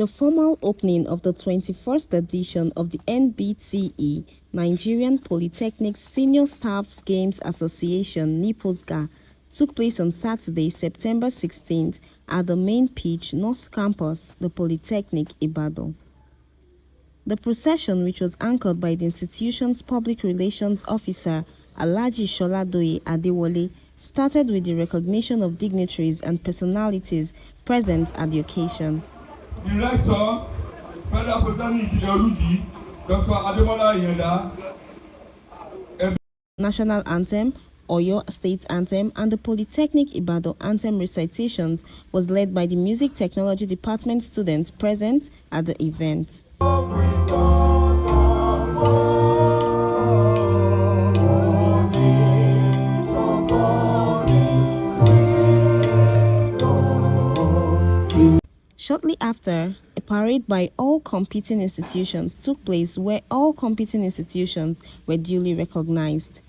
The formal opening of the 21st edition of the NBTE, Nigerian Polytechnic Senior Staffs Games Association (NIPOSSGA'), took place on Saturday, September 16th at the main pitch, North Campus, the Polytechnic, Ibadan. The procession, which was anchored by the institution's public relations officer, Alhaji Sholadoye Adewale, started with the recognition of dignitaries and personalities present at the occasion. Director, Federal Polytechnic Dr. Ademola Yenda. National Anthem, Oyo State Anthem, and the Polytechnic Ibadan Anthem recitations was led by the Music Technology Department students present at the event. Shortly after, a parade by all competing institutions took place where all competing institutions were duly recognized.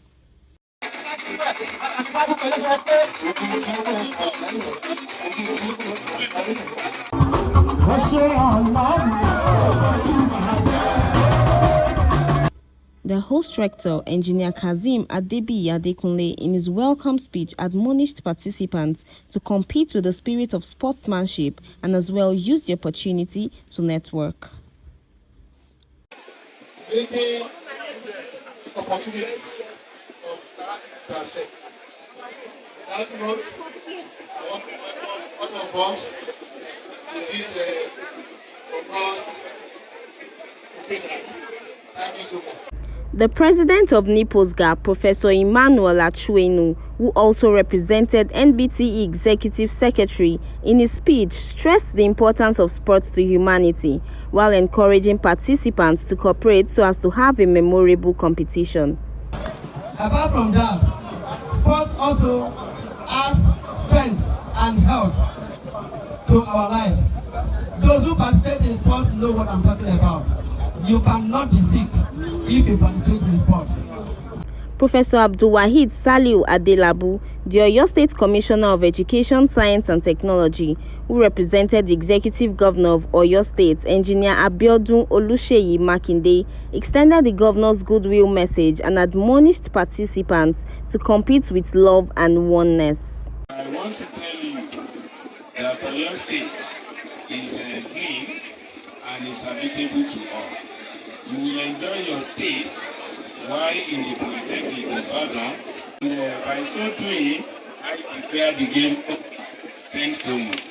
The host rector, Engineer Kazeem Adebiyi Adekunle, in his welcome speech admonished participants to compete with the spirit of sportsmanship and as well use the opportunity to network. Taking opportunities of that note, I want to welcome all of us to this proposed occasion. Thank you so much. The president of NIPOSSGA', Professor Emmanuel Achuenu, who also represented NBTE Executive Secretary, in his speech stressed the importance of sports to humanity, while encouraging participants to cooperate so as to have a memorable competition. Apart from that, sports also adds strength and health to our lives. Those who participate in sports know what I'm talking about. You cannot be sick if you participate in sports. Professor Abdulwahid Saliu Adelabu, the Oyo State Commissioner of Education, Science and Technology, who represented the Executive Governor of Oyo State, Engineer Abiodun Oluseyi Makinde, extended the governor's goodwill message and admonished participants to compete with love and oneness. I want to tell you that Oyo State is clean and is habitable to all. You will enjoy your stay while in the Polytechnic Ibadan. By so doing, I declare the game open. Thanks so much.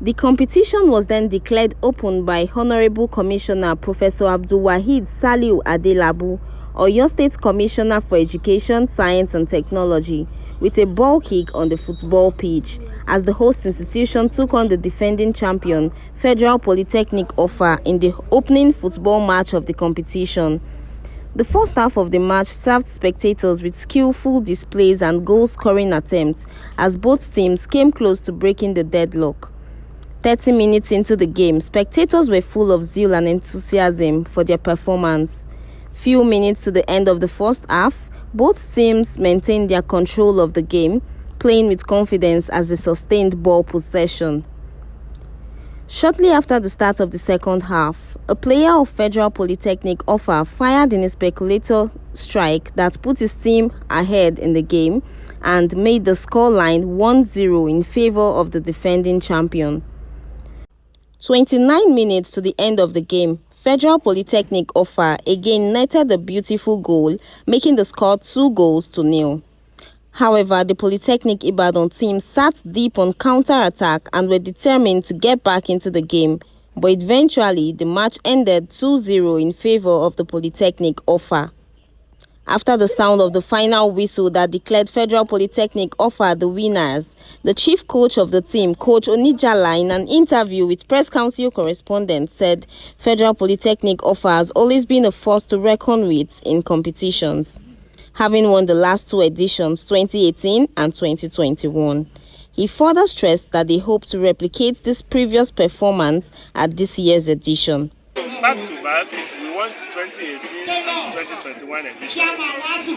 The competition was then declared open by Honorable Commissioner Professor Abdulwahid Saliu Adelabu, Oyo State Commissioner for Education, Science and Technology, with a ball kick on the football pitch, as the host institution took on the defending champion, Federal Polytechnic Offa, in the opening football match of the competition. The first half of the match served spectators with skillful displays and goal-scoring attempts, as both teams came close to breaking the deadlock. 30 minutes into the game, spectators were full of zeal and enthusiasm for their performance. Few minutes to the end of the first half, both teams maintained their control of the game, playing with confidence as they sustained ball possession. Shortly after the start of the second half, a player of Federal Polytechnic Offa fired in a speculator strike that put his team ahead in the game and made the scoreline 1-0 in favor of the defending champion. 29 minutes to the end of the game, Federal Polytechnic Offa again netted a beautiful goal, making the score 2-0. However, the Polytechnic Ibadan team sat deep on counter-attack and were determined to get back into the game, but eventually the match ended 2-0 in favor of the Polytechnic Offa. After the sound of the final whistle that declared Federal Polytechnic Offa the winners, the chief coach of the team, Coach Onijala, in an interview with Press Council correspondents, said Federal Polytechnic Offa has always been a force to reckon with in competitions, having won the last two editions, 2018 and 2021. He further stressed that they hope to replicate this previous performance at this year's edition. Back to back, we won 2018 and 2021 edition.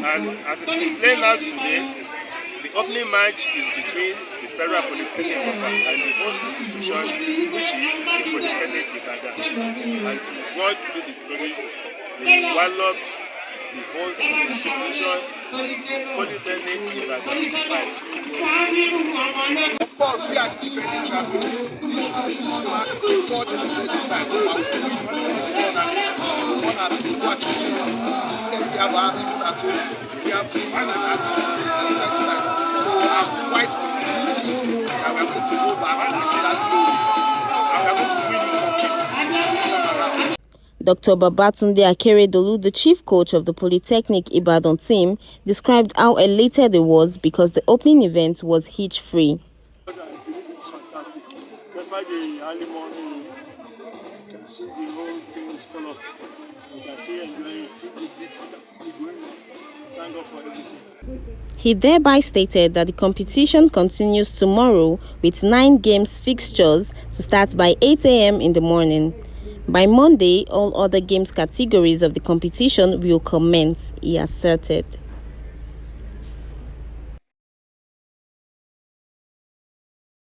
And as it is playing out today, the opening match is between the Federal Polytechnic Offa and the host institution, which is the And to God be the glory, we developed the whole institution, Polytechnic Ibadan. Of course, we are defending champions. This match, the fourth defending time, we have to win one and two watches. Then we have our even at home, we have the man and next time. So we are quite optimistic that we are going to go back and see that glory. And we are going to win it for keep. Dr. Babatunde Akeredolu, the chief coach of the Polytechnic Ibadan team, described how elated he was because the opening event was hitch-free. It's fantastic. Despite the early morning, you can see the whole thing is full of. You can see enjoying, see the beats that is still going on. Thank God for everything. He thereby stated that the competition continues tomorrow with 9 games fixtures to start by 8 a.m. in the morning. By Monday, all other games categories of the competition will commence, he asserted.